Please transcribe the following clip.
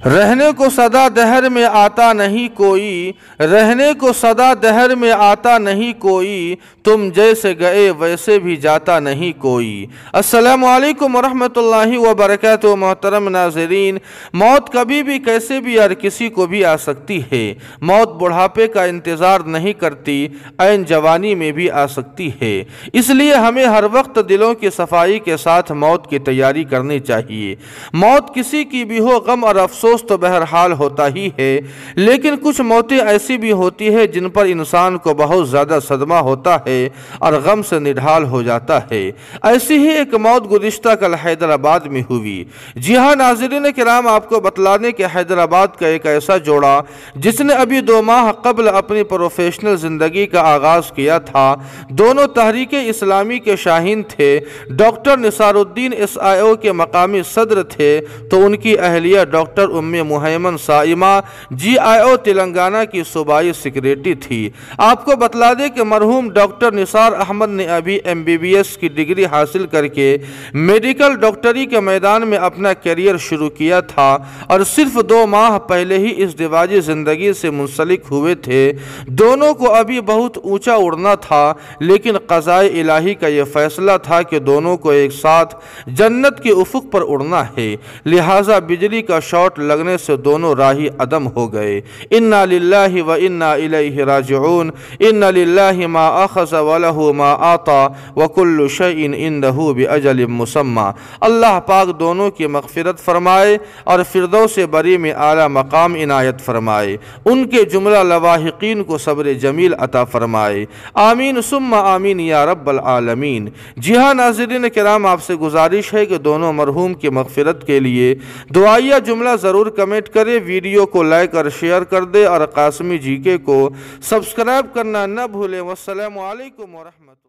رہنے کو سدا دہر میں آتا نہیں کوئی، رہنے کو سدا دہر میں آتا نہیں کوئی، تم جیسے گئے ویسے بھی جاتا نہیں کوئی۔ السلام علیکم ورحمۃ اللہ وبرکاتہ۔ محترم ناظرین، موت کبھی بھی کیسے بھی ہر کسی کو بھی آ سکتی ہے۔ موت بڑھاپے کا انتظار نہیں کرتی، عین جوانی میں بھی آ سکتی ہے۔ اس لیے ہمیں ہر وقت دلوں کی صفائی کے ساتھ موت کی تیاری کرنی چاہیے۔ موت کسی کی بھی ہو، غم اور افسوس تو بہرحال ہوتا ہی ہے، لیکن کچھ موتیں ایسی بھی ہوتی ہے جن پر انسان کو بہت زیادہ صدمہ ہوتا ہے اور غم سے نڈھال ہو جاتا ہے۔ ایسی ہی ایک موت گزشتہ کل حیدرآباد میں ہوئی۔ جی ہاں ناظرین کرام، آپ کو بتلانے کہ حیدرآباد کا ایک ایسا جوڑا جس نے ابھی 2 ماہ قبل اپنی پروفیشنل زندگی کا آغاز کیا تھا، دونوں تحریک اسلامی کے شاہین تھے۔ ڈاکٹر نثار الدین SIO کے مقامی صدر تھے تو ان کی اہلیہ ڈاکٹر مہیمن صائمہ GIO تلنگانہ کی صوبائی سیکریٹری تھی۔ آپ کو بتلا دیں کہ مرحوم ڈاکٹر نثار احمد نے ابھی MBBS کی ڈگری حاصل کر کے میڈیکل ڈاکٹری کے میدان میں اپنا کیریئر شروع کیا تھا اور صرف 2 ماہ پہلے ہی اس ازدواجی زندگی سے منسلک ہوئے تھے۔ دونوں کو ابھی بہت اونچا اڑنا تھا، لیکن قضائے الہی کا یہ فیصلہ تھا کہ دونوں کو ایک ساتھ جنت کے افق پر اڑنا ہے، لہٰذا بجلی کا شاٹ لگنے سے دونوں راہی عدم ہو گئے۔ انا للہ و انا الیہ راجعون، ان للہ ما اخذ ولہ ما آتا وکل شیء عندہ باجل مسمی۔ اللہ پاک دونوں کی مغفرت فرمائے اور فردوس بری میں اعلیٰ مقام عنایت فرمائے، ان کے جملہ لواحقین کو صبر جمیل عطا فرمائے، آمین ثم آمین یا رب العالمین۔ جی ہاں ناظرین کرام، آپ سے گزارش ہے کہ دونوں مرحوم کی مغفرت کے لیے دعائیہ جملہ ضرور کمنٹ کرے، ویڈیو کو لائک اور شیئر کر دے اور قاسمی GK کو سبسکرائب کرنا نہ بھولیں۔ والسلام علیکم ورحمۃ اللہ۔